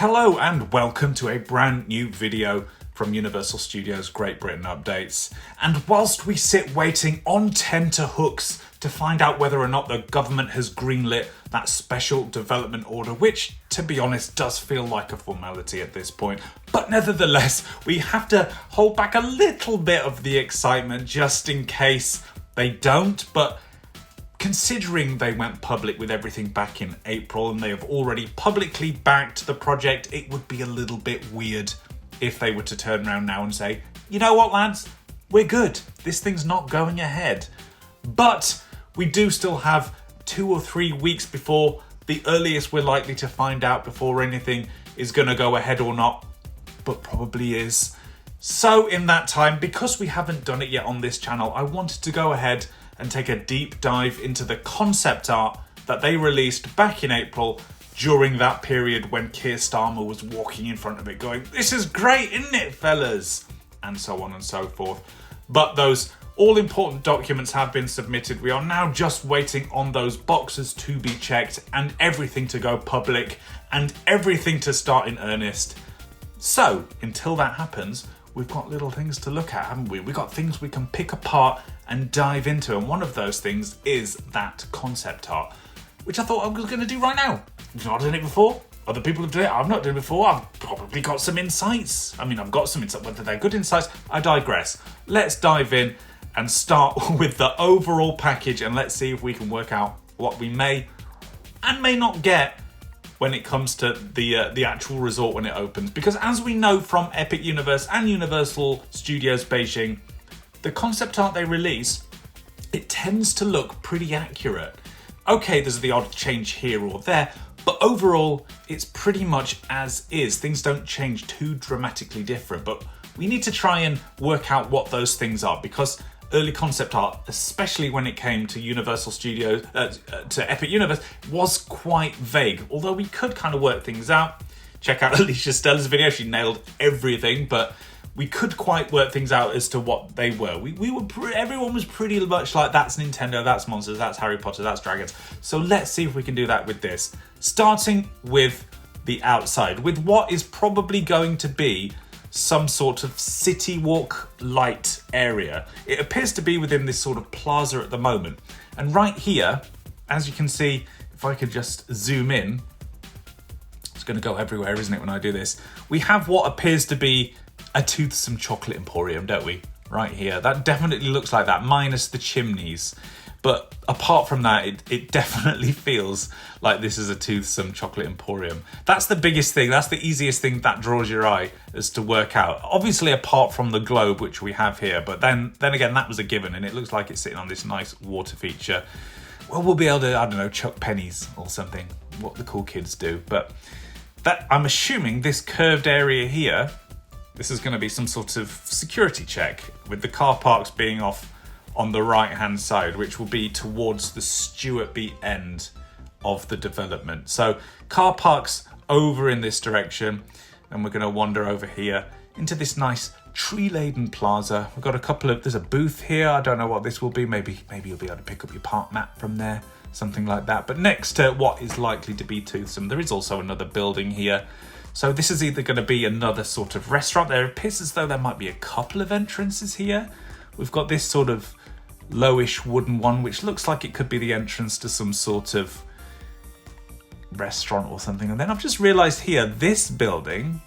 Hello and welcome to a brand new video from Universal Studios Great Britain Updates. And whilst we sit waiting on tenterhooks to find out whether or not the government has greenlit that special development order, which, to be honest, does feel like a formality at this point, but nevertheless, we have to hold back a little bit of the excitement just in case they don't. But considering they went public with everything back in April and they have already publicly backed the project, it would be a little bit weird if they were to turn around now and say, you know what, lads, we're good. This thing's not going ahead. But we do still have 2 or 3 weeks before the earliest we're likely to find out before anything is going to go ahead or not, but probably is. So in that time, because we haven't done it yet on this channel, I wanted to go ahead and take a deep dive into the concept art that they released back in April during that period when Keir Starmer was walking in front of it going, "This is great, isn't it, fellas?" And so on and so forth. But those all-important documents have been submitted. We are now just waiting on those boxes to be checked and everything to go public and everything to start in earnest. So, until that happens, we've got little things to look at, haven't we? We've got things we can pick apart and dive into, and one of those things is that concept art, which I thought I was going to do right now. I've not done it before. Other people have done it. I've not done it before. I've probably got some insights. I've got some insights. Whether they're good insights, I digress. Let's dive in and start with the overall package, and let's see if we can work out what we may and may not get when it comes to the actual resort when it opens. Because as we know from Epic Universe and Universal Studios Beijing, the concept art they release, it tends to look pretty accurate. Okay, there's the odd change here or there, but overall, it's pretty much as is. Things don't change too dramatically different, but we need to try and work out what those things are, because early concept art, especially when it came to Universal Studios, to Epic Universe, was quite vague. Although we could kind of work things out. Check out Alicia Stella's video, she nailed everything, but we could quite work things out as to what they were. Everyone was pretty much like, that's Nintendo, that's Monsters, that's Harry Potter, that's Dragons. So let's see if we can do that with this. Starting with the outside, with what is probably going to be some sort of city walk light area. It appears to be within this sort of plaza at the moment. And right here, as you can see, if I could just zoom in, it's going to go everywhere, isn't it, when I do this? We have what appears to be a toothsome chocolate emporium, don't we? Right here. That definitely looks like that, minus the chimneys. But apart from that, it definitely feels like this is a toothsome chocolate emporium. That's the biggest thing. That's the easiest thing that draws your eye as to work out. Obviously, apart from the globe, which we have here. But then again, that was a given. And it looks like it's sitting on this nice water feature. Well, we'll be able to, I don't know, chuck pennies or something. What the cool kids do. But that, I'm assuming this curved area here, this is going to be some sort of security check, with the car parks being off on the right hand side, which will be towards the Stuartby end of the development. So car parks over in this direction, and we're going to wander over here into this nice tree laden plaza. We've got there's a booth here. I don't know what this will be. Maybe you'll be able to pick up your park map from there, something like that. But next to what is likely to be toothsome, there is also another building here. So this is either going to be another sort of restaurant. There appears as though there might be a couple of entrances here. We've got this sort of lowish wooden one, which looks like it could be the entrance to some sort of restaurant or something. And then I've just realised here, this building,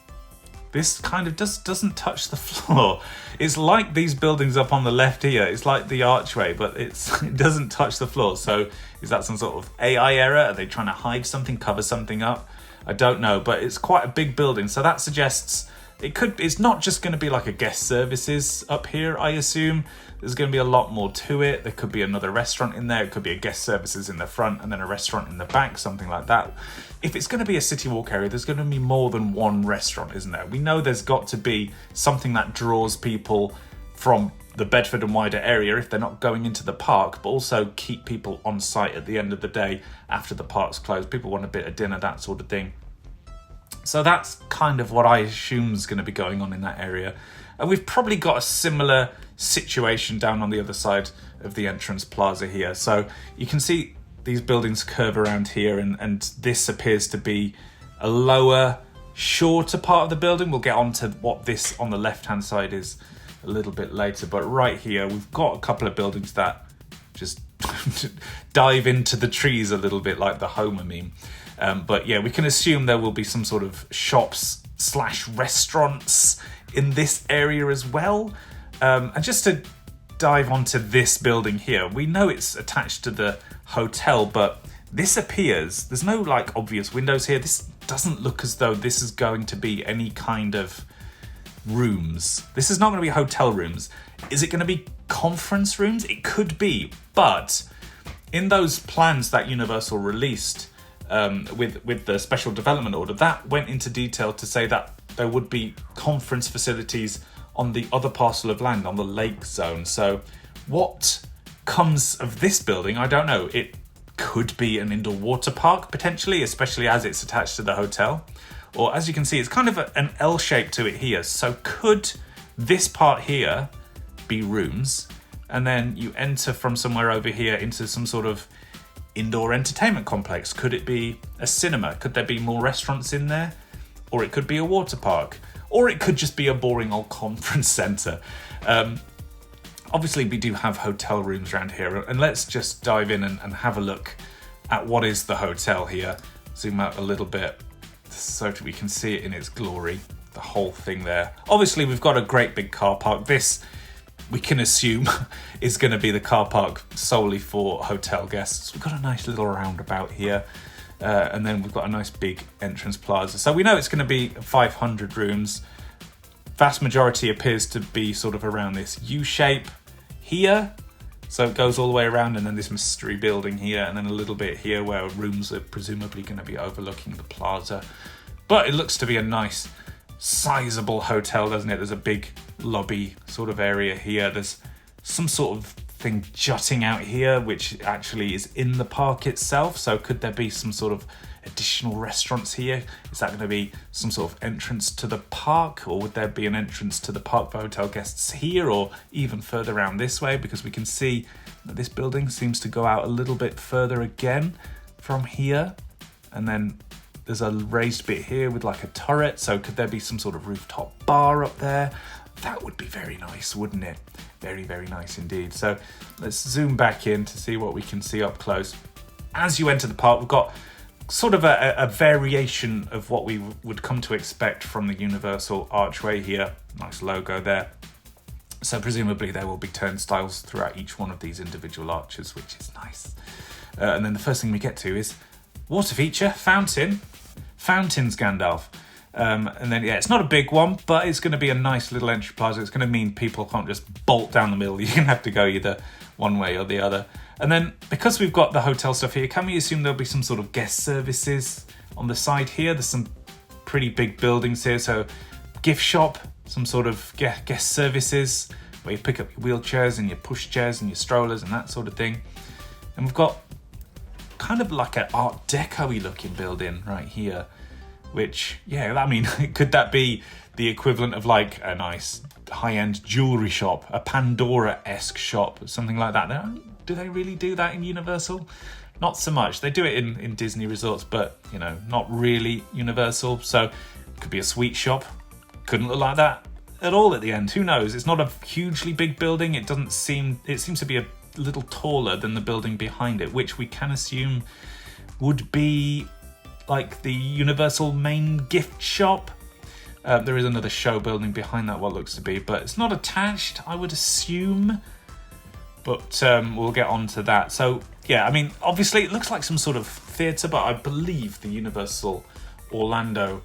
this kind of doesn't touch the floor. It's like these buildings up on the left here. It's like the archway, but it doesn't touch the floor. So is that some sort of AI error? Are they trying to hide something, cover something up? I don't know, but it's quite a big building. So that suggests it's not just going to be like a guest services up here, I assume. There's going to be a lot more to it. There could be another restaurant in there. It could be a guest services in the front and then a restaurant in the back, something like that. If it's going to be a city walk area, there's going to be more than one restaurant, isn't there? We know there's got to be something that draws people from the Bedford and wider area if they're not going into the park, but also keep people on site at the end of the day after the park's closed. People want a bit of dinner, that sort of thing. So that's kind of what I assume is going to be going on in that area. And we've probably got a similar situation down on the other side of the entrance plaza here. So you can see these buildings curve around here, and this appears to be a lower shorter part of the building. We'll get on to what this on the left-hand side is a little bit later. But right here, we've got a couple of buildings that just dive into the trees a little bit like the Homer meme. But yeah, we can assume there will be some sort of shops / restaurants in this area as well. And just to dive onto this building here, we know it's attached to the hotel, but this appears, there's no like obvious windows here. This doesn't look as though this is going to be any kind of rooms. This is not going to be hotel rooms. Is it going to be conference rooms? It could be, but in those plans that Universal released with the special development order, that went into detail to say that there would be conference facilities on the other parcel of land, on the lake zone. So what comes of this building, I don't know. It could be an indoor water park, potentially, especially as it's attached to the hotel. Or as you can see, it's kind of an L shape to it here. So could this part here be rooms? And then you enter from somewhere over here into some sort of indoor entertainment complex. Could it be a cinema? Could there be more restaurants in there? Or it could be a water park. Or it could just be a boring old conference centre. Obviously, we do have hotel rooms around here. And let's just dive in and have a look at what is the hotel here. Zoom out a little bit so that we can see it in its glory. The whole thing there. Obviously, we've got a great big car park. This, we can assume, is going to be the car park solely for hotel guests. We've got a nice little roundabout here. And then we've got a nice big entrance plaza. So we know it's going to be 500 rooms. Vast majority appears to be sort of around this U shape here. So it goes all the way around, and then this mystery building here, and then a little bit here where rooms are presumably going to be overlooking the plaza. But it looks to be a nice, sizable hotel, doesn't it? There's a big lobby sort of area here. There's some sort of thing jutting out here, which actually is in the park itself. So could there be some sort of additional restaurants here? Is that going to be some sort of entrance to the park, or would there be an entrance to the park for hotel guests here, or even further around this way? Because we can see that this building seems to go out a little bit further again from here, and then there's a raised bit here with like a turret. So could there be some sort of rooftop bar up there? That would be very nice, wouldn't it? Very, very nice indeed. So let's zoom back in to see what we can see up close. As you enter the park, we've got sort of a variation of what we would come to expect from the Universal archway here. Nice logo there. So presumably there will be turnstiles throughout each one of these individual arches, which is nice. And then the first thing we get to is water feature, fountain. Fountains, Gandalf. And then, yeah, it's not a big one, but it's going to be a nice little entry plaza. It's going to mean people can't just bolt down the middle. You're going to have to go either one way or the other. And then, because we've got the hotel stuff here, can we assume there'll be some sort of guest services on the side here? There's some pretty big buildings here. So, gift shop, some sort of guest services where you pick up your wheelchairs and your pushchairs and your strollers and that sort of thing. And we've got kind of like an Art Deco-y looking building right here. Which, yeah, I mean, could that be the equivalent of like a nice high-end jewellery shop, a Pandora-esque shop, something like that? Do they really do that in Universal? Not so much. They do it in Disney resorts, but, you know, not really Universal. So it could be a sweet shop. Couldn't look like that at all at the end. Who knows? It's not a hugely big building. It seems to be a little taller than the building behind it, which we can assume would be like the Universal main gift shop. There is another show building behind that, what looks to be, but it's not attached, I would assume. But we'll get on to that. So, yeah, I mean, obviously it looks like some sort of theatre, but I believe the Universal Orlando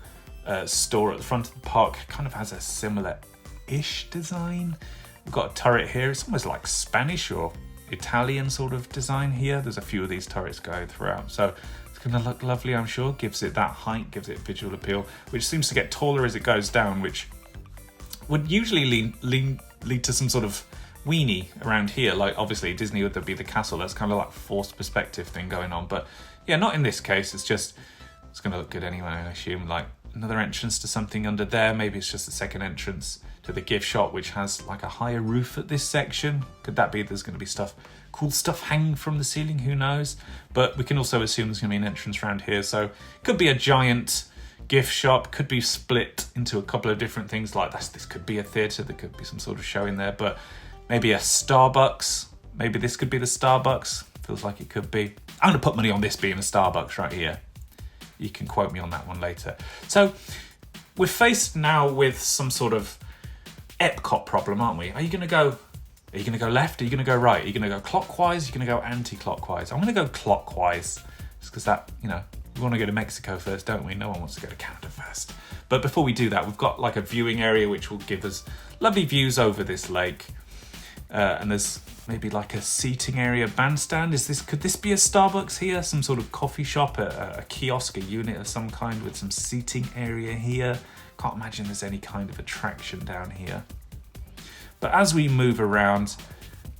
store at the front of the park kind of has a similar-ish design. We've got a turret here. It's almost like Spanish or Italian sort of design here. There's a few of these turrets going throughout. So it's going to look lovely, I'm sure. Gives it that height, gives it visual appeal, which seems to get taller as it goes down, which would usually lead to some sort of weenie around here. Like, obviously, Disney would be the castle. That's kind of like forced perspective thing going on. But yeah, not in this case. It's going to look good anyway, I assume. Like another entrance to something under there. Maybe it's just the second entrance to the gift shop, which has like a higher roof at this section. Could that be there's going to be cool stuff hanging from the ceiling? Who knows? But we can also assume there's going to be an entrance around here. So it could be a giant gift shop. Could be split into a couple of different things like this. This could be a theatre. There could be some sort of show in there, but maybe a Starbucks. Maybe this could be the Starbucks. Feels like it could be. I'm going to put money on this being a Starbucks right here. You can quote me on that one later. So we're faced now with some sort of Epcot problem, aren't we? Are you going to go left? Are you going to go right? Are you going to go clockwise? Are you going to go anti-clockwise? I'm going to go clockwise, just because that, we want to go to Mexico first, don't we? No one wants to go to Canada first. But before we do that, we've got like a viewing area which will give us lovely views over this lake. And there's maybe like a seating area, bandstand. Could this be a Starbucks here? Some sort of coffee shop, a kiosk, a unit of some kind with some seating area here. Can't imagine there's any kind of attraction down here. But as we move around,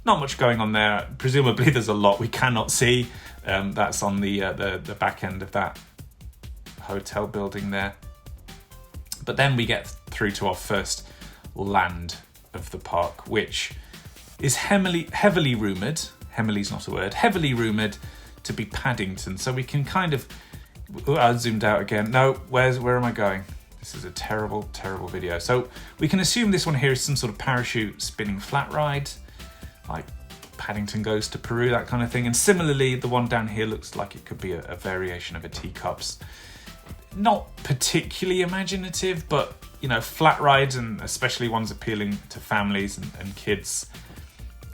not much going on there. Presumably there's a lot we cannot see. That's on the back end of that hotel building there. But then we get through to our first land of the park, which is heavily rumoured, heavily to be Paddington. So we can kind of, I zoomed out again. No, where am I going? This is a terrible, terrible video. So we can assume this one here is some sort of parachute spinning flat ride, like Paddington Goes to Peru, that kind of thing. And similarly, the one down here looks like it could be a variation of a Teacups. Not particularly imaginative, but flat rides, and especially ones appealing to families and kids,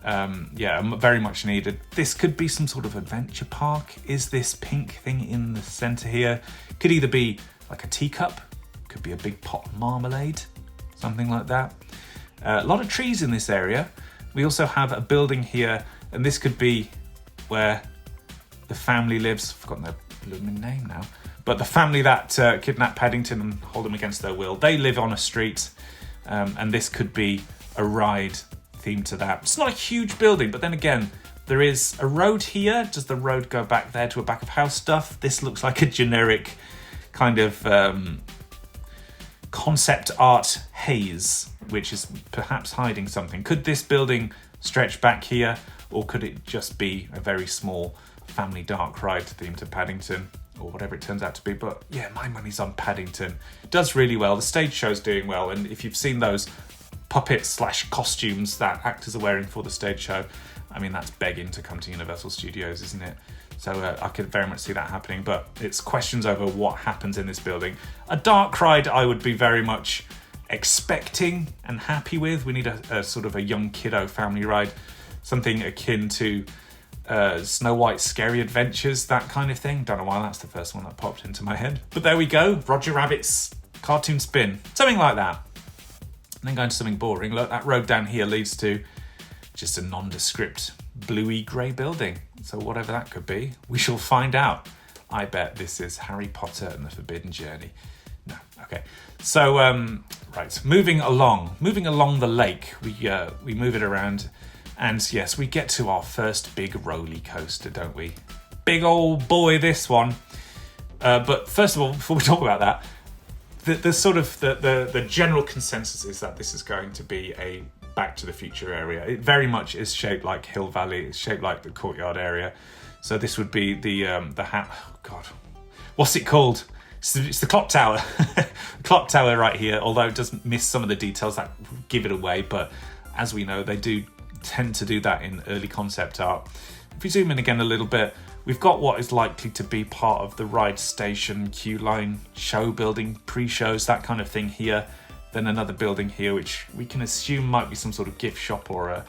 very much needed. This could be some sort of adventure park. Is this pink thing in the center here? Could either be like a teacup, could be a big pot of marmalade, something like that. A lot of trees in this area. We also have a building here, and this could be where the family lives. I've forgotten their blooming name now. But the family that kidnapped Paddington and hold him against their will, they live on a street, and this could be a ride themed to that. It's not a huge building, but then again, there is a road here. Does the road go back there to a back of house stuff? This looks like a generic kind of concept art haze, which is perhaps hiding something. Could this building stretch back here, or could it just be a very small family dark ride themed to Paddington, or whatever it turns out to be? But yeah, my money's on Paddington. It does really well. The stage show's doing well, and if you've seen those puppets / costumes that actors are wearing for the stage show, I mean, that's begging to come to Universal Studios, isn't it? So I could very much see that happening, but it's questions over what happens in this building. A dark ride I would be very much expecting and happy with. We need a sort of a young kiddo family ride, something akin to Snow White's Scary Adventures, that kind of thing. Don't know why that's the first one that popped into my head. But there we go, Roger Rabbit's Cartoon Spin. Something like that. And then going to something boring. Look, that road down here leads to just a nondescript bluey grey building. So whatever that could be, we shall find out. I bet this is Harry Potter and the Forbidden Journey. No, okay. So, right, moving along the lake, we move it around, and yes, we get to our first big roller coaster, don't we? Big old boy, this one. But first of all, before we talk about that, the general consensus is that this is going to be a Back to the Future area. It very much is shaped like Hill Valley. It's shaped like the courtyard area. So this would be what's it called? It's the clock tower. Clock tower right here, although it does miss some of the details that give it away. But as we know, they do tend to do that in early concept art. If we zoom in again a little bit, we've got what is likely to be part of the ride station, queue line, show building, pre-shows, that kind of thing here. Then another building here, which we can assume might be some sort of gift shop or a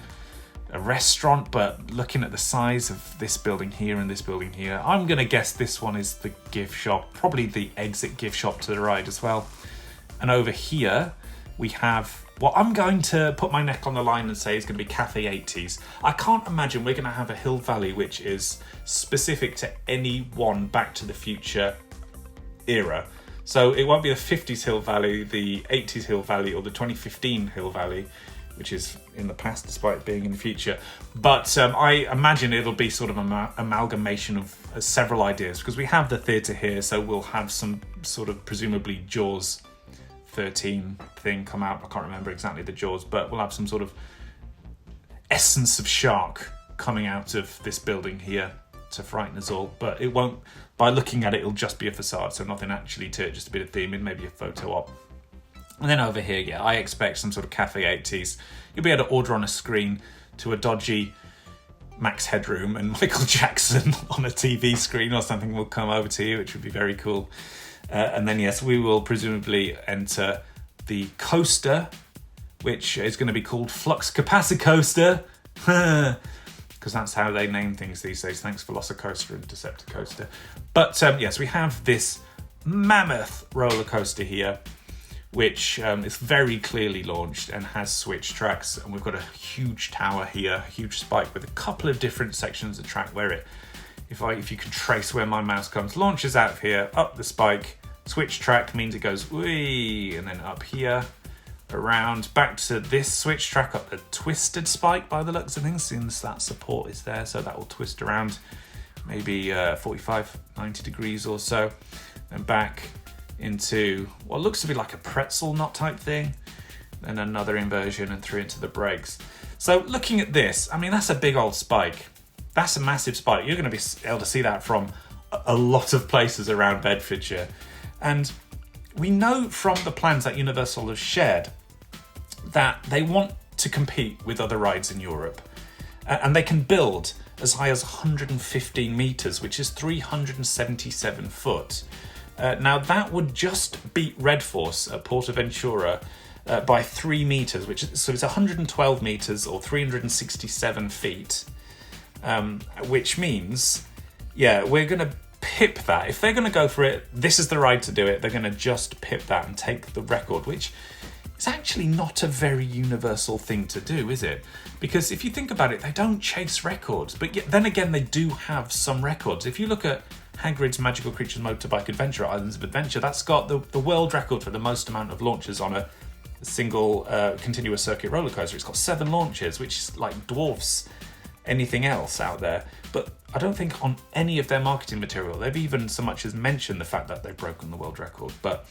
restaurant, but looking at the size of this building here and this building here, I'm going to guess this one is the gift shop, probably the exit gift shop to the ride as well. And over here, we have what I'm going to put my neck on the line and say is going to be Cafe 80s. I can't imagine we're going to have a Hill Valley which is specific to any one Back to the Future era. So it won't be the 50s Hill Valley, the 80s Hill Valley, or the 2015 Hill Valley, which is in the past despite being in the future. But I imagine it'll be sort of an amalgamation of several ideas, because we have the theatre here, so we'll have some sort of presumably Jaws 13 thing come out. I can't remember exactly the Jaws, but we'll have some sort of essence of shark coming out of this building here to frighten us all, but it won't. By looking at it, it'll just be a facade, so nothing actually to it, just a bit of theming, maybe a photo op. And then over here, yeah, I expect some sort of Cafe 80s. You'll be able to order on a screen to a dodgy Max Headroom, and Michael Jackson on a TV screen or something will come over to you, which would be very cool. And then, yes, we will presumably enter the coaster, which is going to be called Flux Capacicoaster, because that's how they name things these days. Thanks Velocicoaster and Decepticoaster. But yes, we have this mammoth roller coaster here, which is very clearly launched and has switch tracks. And we've got a huge tower here, a huge spike with a couple of different sections of track where it, if you can trace where my mouse comes, launches out of here, up the spike. Switch track means it goes wee, and then up here, around, back to this switch track, up the twisted spike by the looks of things, since that support is there, so that will twist around maybe 45, 90 degrees or so, and back into what looks to be like a pretzel knot type thing, then another inversion and through into the brakes. So looking at this, I mean, that's a big old spike. That's a massive spike. You're going to be able to see that from a lot of places around Bedfordshire. And we know from the plans that Universal has shared that they want to compete with other rides in Europe. And they can build as high as 115 metres, which is 377 foot. Now that would just beat Red Force at Portaventura by 3 metres, so it's 112 metres or 367 feet, which means, yeah, we're going to pip that. If they're going to go for it, this is the ride to do it. They're going to just pip that and take the record, which is actually not a very Universal thing to do, is it? Because if you think about it, they don't chase records, but yet, then again, they do have some records. If you look at Hagrid's Magical Creatures Motorbike Adventure, Islands of Adventure, that's got the world record for the most amount of launches on a single continuous circuit roller coaster. It's got 7 launches, which is like dwarfs anything else out there. But I don't think on any of their marketing material they've even so much as mentioned the fact that they've broken the world record. But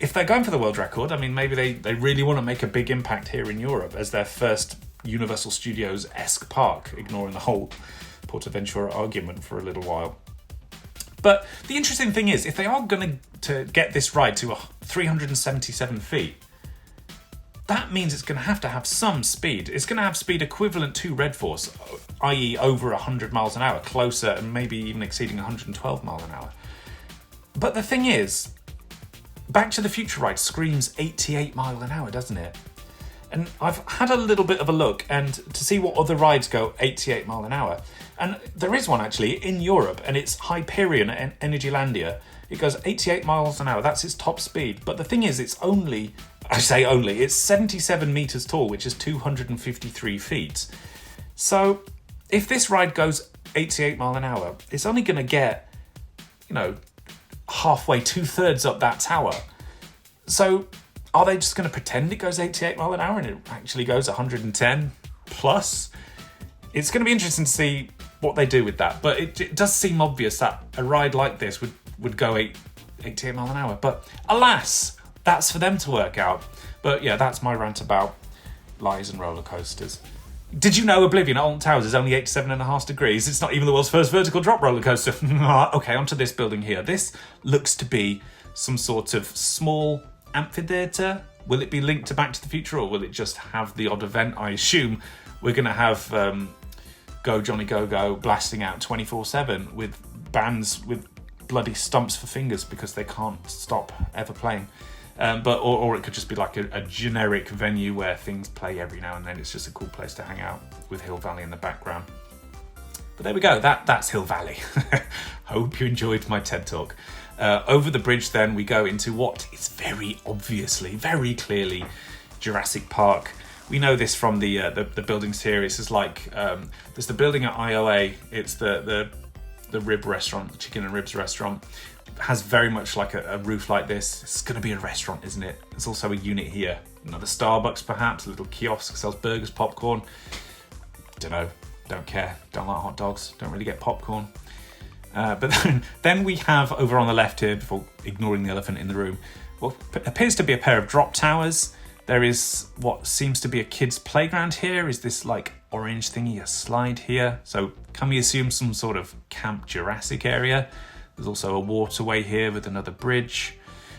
if they're going for the world record, I mean, maybe they really want to make a big impact here in Europe as their first Universal Studios-esque park, ignoring the whole Portaventura argument for a little while. But the interesting thing is, if they are going to get this ride to 377 feet, that means it's going to have some speed. It's going to have speed equivalent to Red Force, i.e. over 100 miles an hour, closer and maybe even exceeding 112 miles an hour. But the thing is, Back to the Future ride screams 88 miles an hour, doesn't it? And I've had a little bit of a look and to see what other rides go 88 miles an hour. And there is one actually in Europe, and it's Hyperion at Energylandia. It goes 88 miles an hour, that's its top speed. But the thing is, it's 77 metres tall, which is 253 feet. So if this ride goes 88 miles an hour, it's only going to get, halfway, 2/3 up that tower. So are they just going to pretend it goes 88 miles an hour and it actually goes 110 plus? It's going to be interesting to see what they do with that. But it does seem obvious that a ride like this would go 88 miles an hour. But alas, that's for them to work out. But yeah, that's my rant about lies and roller coasters. Did you know Oblivion at Alton Towers is only 87.5 degrees? It's not even the world's first vertical drop roller coaster. Okay, onto this building here. This looks to be some sort of small amphitheatre. Will it be linked to Back to the Future, or will it just have the odd event? I assume we're going to have Go Johnny Go Go blasting out 24/7 with bands with bloody stumps for fingers because they can't stop ever playing. Or it could just be like a generic venue where things play every now and then. It's just a cool place to hang out with Hill Valley in the background. But there we go. That's Hill Valley. Hope you enjoyed my TED Talk. Over the bridge then we go into what is very obviously, very clearly Jurassic Park. We know this from the building series. It's like there's the building at IOA. It's the rib restaurant, the chicken and ribs restaurant. Has very much like a roof like this. It's going to be a restaurant, isn't it? There's also a unit here. Another Starbucks perhaps, a little kiosk, sells burgers, popcorn. Don't know, don't care, don't like hot dogs, don't really get popcorn. But then we have over on the left here, before ignoring the elephant in the room, what appears to be a pair of drop towers. There is what seems to be a kid's playground here. Is this like orange thingy, a slide here? So can we assume some sort of Camp Jurassic area? There's also a waterway here with another bridge.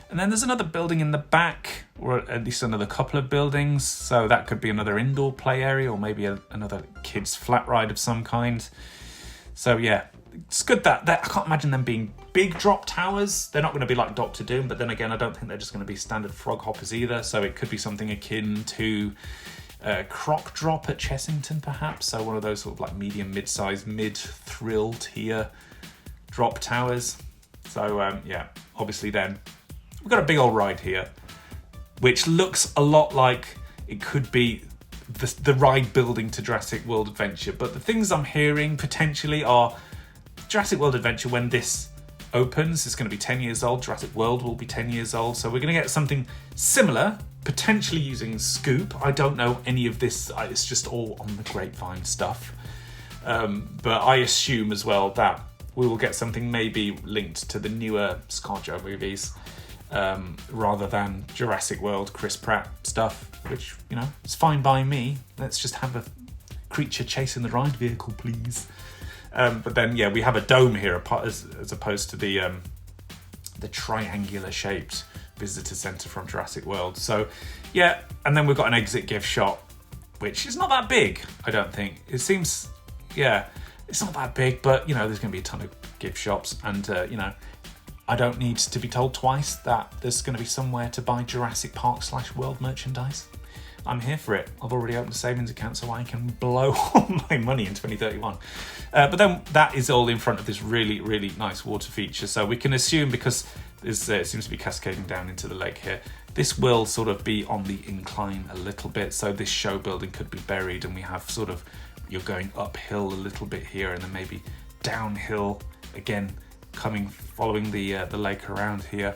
And then there's another building in the back, or at least another couple of buildings. So that could be another indoor play area, or maybe another kid's flat ride of some kind. So yeah, it's good that I can't imagine them being big drop towers. They're not going to be like Doctor Doom, but then again, I don't think they're just going to be standard frog hoppers either. So it could be something akin to Croc Drop at Chessington, perhaps. So one of those sort of like medium, mid-sized, mid-thrill tier drop towers. So yeah, obviously then we've got a big old ride here, which looks a lot like it could be the ride building to Jurassic World Adventure. But the things I'm hearing potentially are Jurassic World Adventure, when this opens, it's going to be 10 years old. Jurassic World will be 10 years old. So we're going to get something similar, potentially using Scoop. I don't know any of this. It's just all on the grapevine stuff. But I assume as well that we will get something maybe linked to the newer ScarJo movies, rather than Jurassic World Chris Pratt stuff, which, you know, it's fine by me. Let's just have a creature chasing the ride vehicle, please. But then, yeah, we have a dome here as opposed to the triangular shaped visitor centre from Jurassic World. So, yeah, and then we've got an exit gift shop, which is not that big, I don't think. It seems, yeah, it's not that big, but, you know, there's going to be a ton of gift shops, and, you know, I don't need to be told twice that there's going to be somewhere to buy Jurassic Park / World merchandise. I'm here for it. I've already opened a savings account so I can blow all my money in 2031. But then that is all in front of this really, really nice water feature. So we can assume, because it seems to be cascading down into the lake here, this will sort of be on the incline a little bit. So this show building could be buried, and we have sort of, you're going uphill a little bit here and then maybe downhill again, following the lake around here.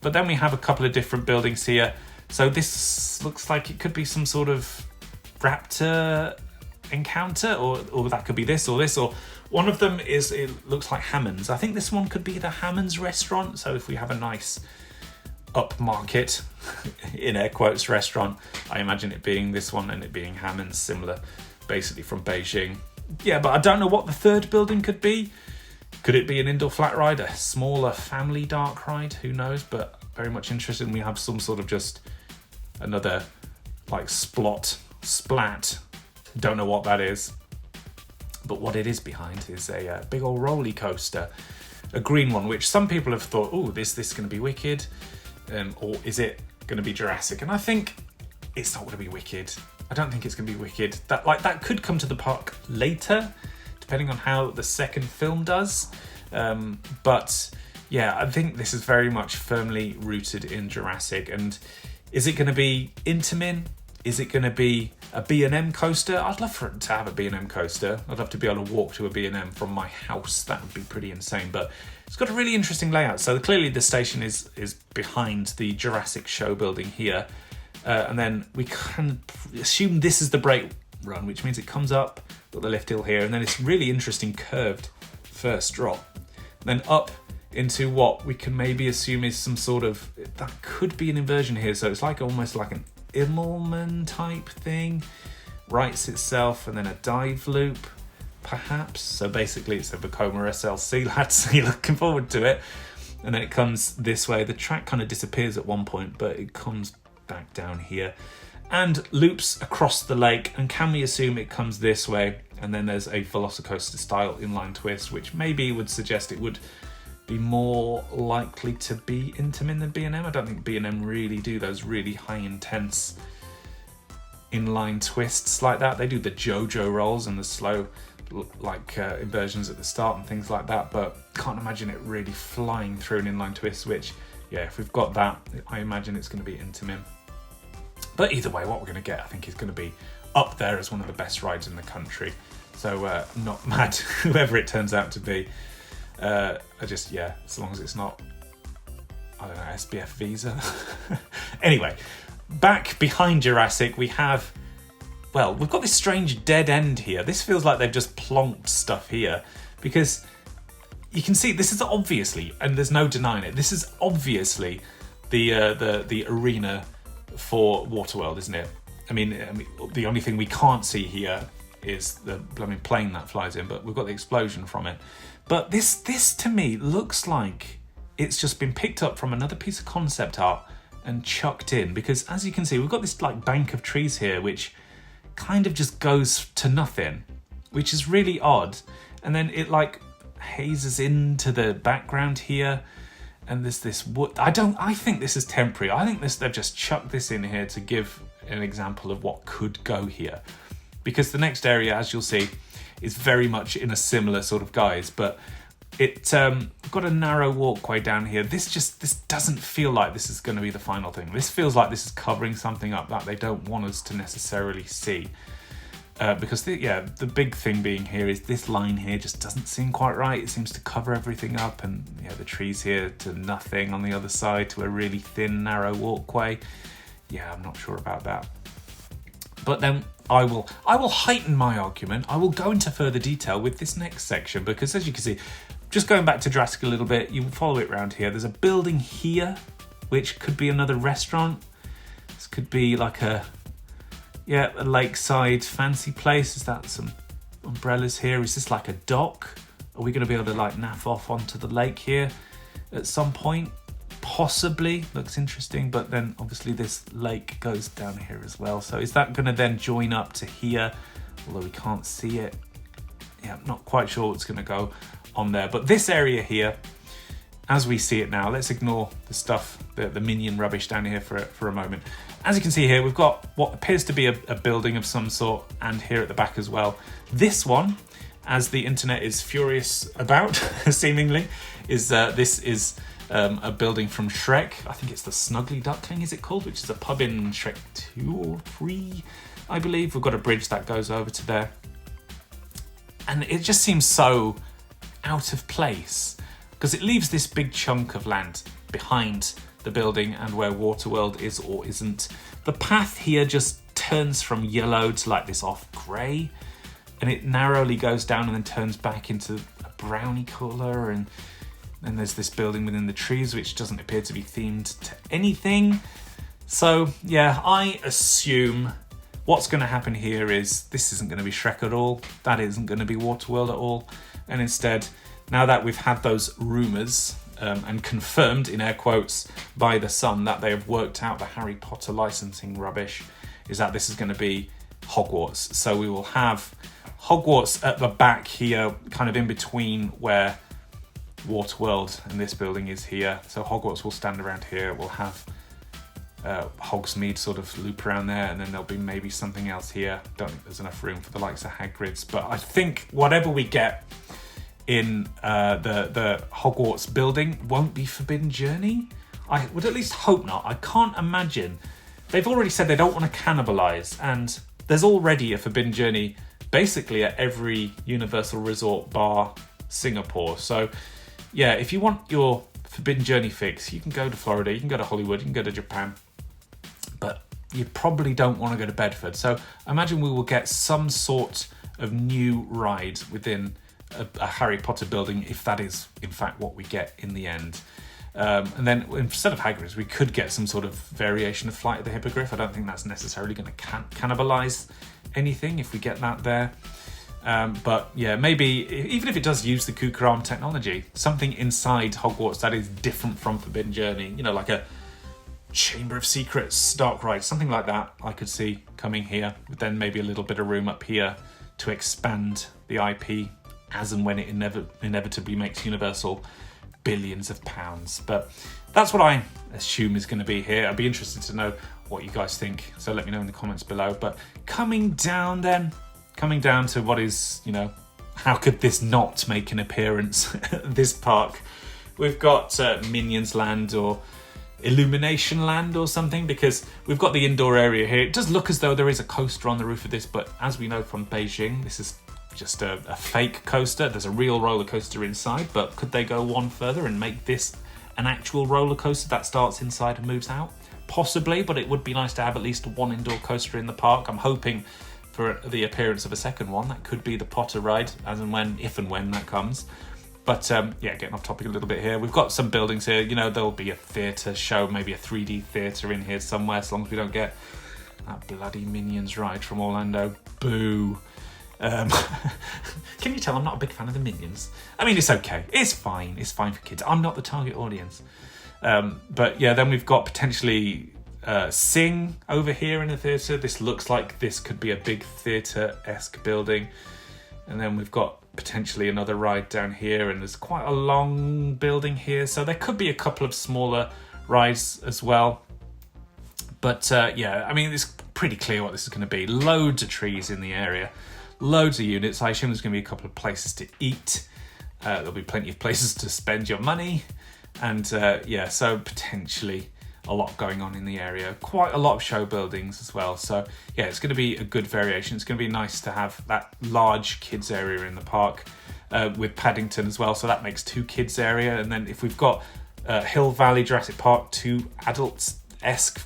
But then we have a couple of different buildings here. So this looks like it could be some sort of raptor encounter, or that could be this or this, or one of them is, it looks like Hammond's. I think this one could be the Hammond's restaurant. So if we have a nice upmarket, in air quotes, restaurant, I imagine it being this one and it being Hammond's, similar basically from Beijing. Yeah, but I don't know what the third building could be. Could it be an indoor flat ride, a smaller family dark ride? Who knows, but very much interested. And we have some sort of just another like splat. Don't know what that is. But what it is behind is a big old roller coaster, a green one, which some people have thought, oh, this is going to be Wicked, or is it going to be Jurassic? And I think it's not going to be Wicked. I don't think it's going to be Wicked. That could come to the park later, depending on how the second film does. But yeah, I think this is very much firmly rooted in Jurassic. And is it going to be Intamin? Is it going to be a B&M coaster? I'd love for it to have a B&M coaster. I'd love to be able to walk to a B&M from my house. That would be pretty insane. But it's got a really interesting layout. So clearly the station is behind the Jurassic show building here. And then we can assume this is the brake run, which means it comes up, got the lift hill here, and then it's really interesting curved first drop. Then up into what we can maybe assume is some sort of, that could be an inversion here. So it's like almost like an Immelman type thing, rights itself, and then a dive loop perhaps. So basically it's a Vekoma SLC, lads. You're looking forward to it. And then it comes this way. The track kind of disappears at one point, but it comes back down here and loops across the lake. And can we assume it comes this way? And then there's a Velocicoaster style inline twist, which maybe would suggest it would be more likely to be Intamin than B&M. I don't think B&M really do those really high intense inline twists like that. They do the JoJo rolls and the slow inversions at the start and things like that, but can't imagine it really flying through an inline twist, which, yeah, if we've got that, I imagine it's going to be Intamin. But either way, what we're going to get, I think, is going to be up there as one of the best rides in the country. So not mad, whoever it turns out to be. As long as it's not, I don't know, SBF Visa. Anyway, back behind Jurassic, we've got this strange dead end here. This feels like they've just plonked stuff here, because you can see this is obviously, and there's no denying it, this is obviously the arena for Waterworld, isn't it? I mean, the only thing we can't see here is the blooming plane that flies in, but we've got the explosion from it. But this to me looks like it's just been picked up from another piece of concept art and chucked in, because as you can see, we've got this like bank of trees here, which kind of just goes to nothing, which is really odd. And then it like hazes into the background here, and there's this wood. I think this is temporary. I think they've just chucked this in here to give an example of what could go here, because the next area, as you'll see, is very much in a similar sort of guise, but it got a narrow walkway down here. This doesn't feel like this is going to be the final thing. This feels like this is covering something up that they don't want us to necessarily see. Because the big thing being here is this line here just doesn't seem quite right. It seems to cover everything up, and the trees here to nothing on the other side to a really thin, narrow walkway. Yeah, I'm not sure about that. But then I will heighten my argument. I will go into further detail with this next section, because as you can see, just going back to Jurassic a little bit, you follow it around here. There's a building here, which could be another restaurant. This could be like a lakeside fancy place. Is that some umbrellas here? Is this like a dock? Are we going to be able to like naff off onto the lake here at some point? Possibly. Looks interesting, but then obviously this lake goes down here as well. So is that going to then join up to here? Although we can't see it. Yeah, I'm not quite sure what's going to go on there. But this area here, as we see it now, let's ignore the stuff, the minion rubbish down here for a moment. As you can see here, we've got what appears to be a building of some sort, and here at the back as well. This one, as the internet is furious about, seemingly, is this is a building from Shrek. I think it's the Snuggly Duckling, is it called? Which is a pub in Shrek 2 or 3, I believe. We've got a bridge that goes over to there. And it just seems so out of place, because it leaves this big chunk of land behind the building and where Waterworld is or isn't. The path here just turns from yellow to like this off grey, and it narrowly goes down and then turns back into a browny colour, and then there's this building within the trees which doesn't appear to be themed to anything. So yeah, I assume what's going to happen here is this isn't going to be Shrek at all, that isn't going to be Waterworld at all, and instead, now that we've had those rumours and confirmed, in air quotes, by The Sun that they have worked out the Harry Potter licensing rubbish, is that this is going to be Hogwarts. So we will have Hogwarts at the back here, kind of in between where Waterworld and this building is here. So Hogwarts will stand around here. We'll have Hogsmeade sort of loop around there, and then there'll be maybe something else here. Don't think there's enough room for the likes of Hagrid's, but I think whatever we get in the Hogwarts building won't be Forbidden Journey. I would at least hope not. I can't imagine. They've already said they don't want to cannibalize, and there's already a Forbidden Journey basically at every Universal Resort bar Singapore. So yeah, if you want your Forbidden Journey fix, you can go to Florida, you can go to Hollywood, you can go to Japan, but you probably don't want to go to Bedford. So I imagine we will get some sort of new ride within a Harry Potter building, if that is in fact what we get in the end. And then instead of Hagrid's, we could get some sort of variation of Flight of the Hippogriff. I don't think that's necessarily going to cannibalize anything if we get that there. But yeah, maybe even if it does use the Kukaram technology, something inside Hogwarts that is different from Forbidden Journey, like a Chamber of Secrets dark ride, something like that I could see coming here, with then maybe a little bit of room up here to expand the IP as and when it inevitably makes Universal billions of pounds. But that's what I assume is going to be here. I'd be interested to know what you guys think, so let me know in the comments below. But coming down to what is, how could this not make an appearance at this park? We've got Minions Land or Illumination Land or something, because we've got the indoor area here. It does look as though there is a coaster on the roof of this, but as we know from Beijing, this is just a fake coaster. There's a real roller coaster inside, but could they go one further and make this an actual roller coaster that starts inside and moves out? Possibly, but it would be nice to have at least one indoor coaster in the park. I'm hoping for the appearance of a second one. That could be the Potter ride, if and when that comes. But yeah, getting off topic a little bit here. We've got some buildings here. You know, there'll be a theatre show, maybe a 3D theatre in here somewhere, as long as we don't get that bloody Minions ride from Orlando. Boo. Can you tell I'm not a big fan of the Minions? I mean, it's okay. It's fine. It's fine for kids. I'm not the target audience. But yeah, then we've got potentially Sing over here in the theatre. This looks like this could be a big theatre-esque building. And then we've got potentially another ride down here, and there's quite a long building here. So there could be a couple of smaller rides as well. But yeah, I mean, it's pretty clear what this is going to be. Loads of trees in the area. Loads of units. I assume there's going to be a couple of places to eat. There'll be plenty of places to spend your money. And yeah, so potentially a lot going on in the area. Quite a lot of show buildings as well. So yeah, it's going to be a good variation. It's going to be nice to have that large kids area in the park with Paddington as well. So that makes 2 kids area. And then if we've got Hill Valley, Jurassic Park, 2 adults-esque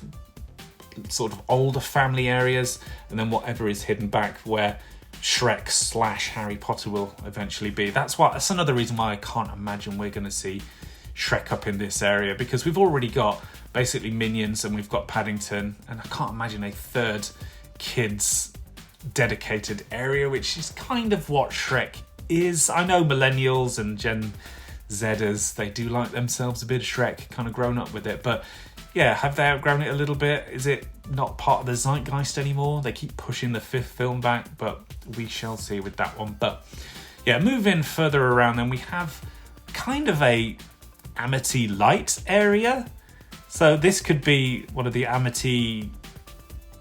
sort of older family areas, and then whatever is hidden back where Shrek / Harry Potter will eventually be. That's another reason why I can't imagine we're going to see Shrek up in this area, because we've already got basically Minions and we've got Paddington, and I can't imagine a third kids dedicated area, which is kind of what Shrek is. I know millennials and Gen Zers, they do like themselves a bit of Shrek, kind of grown up with it, but yeah, have they outgrown it a little bit? Is it not part of the zeitgeist anymore? They keep pushing the 5th film back, but we shall see with that one. But yeah, moving further around, then we have kind of a Amity Light area. So this could be one of the Amity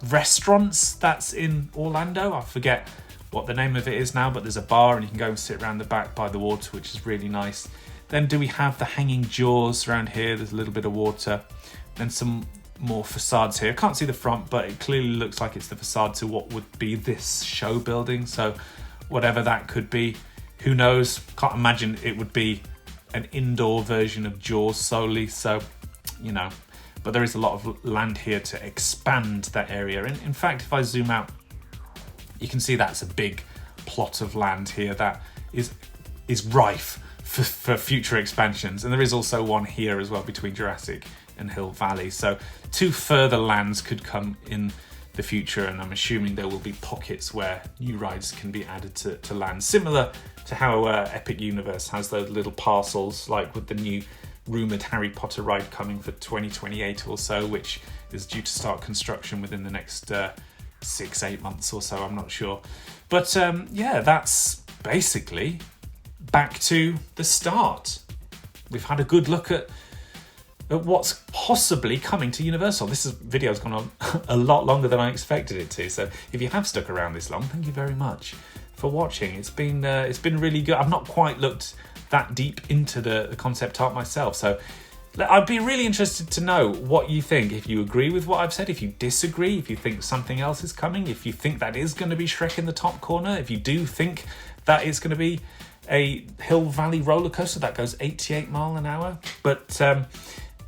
restaurants that's in Orlando. I forget what the name of it is now, but there's a bar and you can go and sit around the back by the water, which is really nice. Then do we have the Hanging Jaws around here? There's a little bit of water. Then some more facades here. I can't see the front, but it clearly looks like it's the facade to what would be this show building. So whatever that could be, who knows? Can't imagine it would be an indoor version of Jaws solely. So, you know, but there is a lot of land here to expand that area. And in fact, if I zoom out, you can see that's a big plot of land here that is rife for future expansions. And there is also one here as well between Jurassic and Hill Valley. So 2 further lands could come in the future, and I'm assuming there will be pockets where new rides can be added to land, similar to how Epic Universe has those little parcels, like with the new rumoured Harry Potter ride coming for 2028 or so, which is due to start construction within the next 6-8 months or so, I'm not sure. But yeah, that's basically back to the start. We've had a good look at what's possibly coming to Universal. This video's gone on a lot longer than I expected it to, so if you have stuck around this long, thank you very much for watching. It's been really good. I've not quite looked that deep into the concept art myself, so I'd be really interested to know what you think. If you agree with what I've said, if you disagree, if you think something else is coming, if you think that is going to be Shrek in the top corner, if you do think that it's going to be a Hill Valley roller coaster that goes 88 miles an hour. But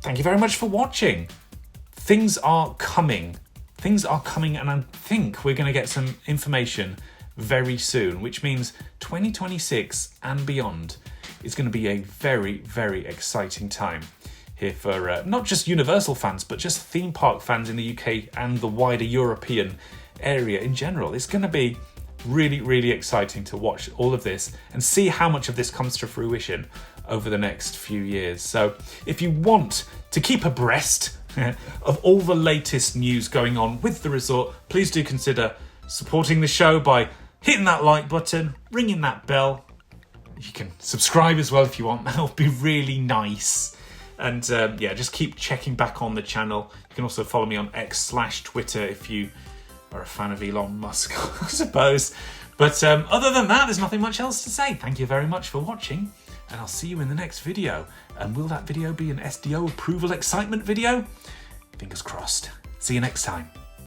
thank you very much for watching. Things are coming, and I think we're going to get some information very soon, which means 2026 and beyond is going to be a very, very exciting time here for not just Universal fans, but just theme park fans in the UK and the wider European area in general. It's going to be really, really exciting to watch all of this and see how much of this comes to fruition over the next few years. So if you want to keep abreast of all the latest news going on with the resort, please do consider supporting the show by hitting that like button, ringing that bell. You can subscribe as well if you want. That would be really nice. And yeah, just keep checking back on the channel. You can also follow me on X/Twitter if you are a fan of Elon Musk, I suppose. But other than that, there's nothing much else to say. Thank you very much for watching, and I'll see you in the next video. And will that video be an SDO approval excitement video? Fingers crossed. See you next time.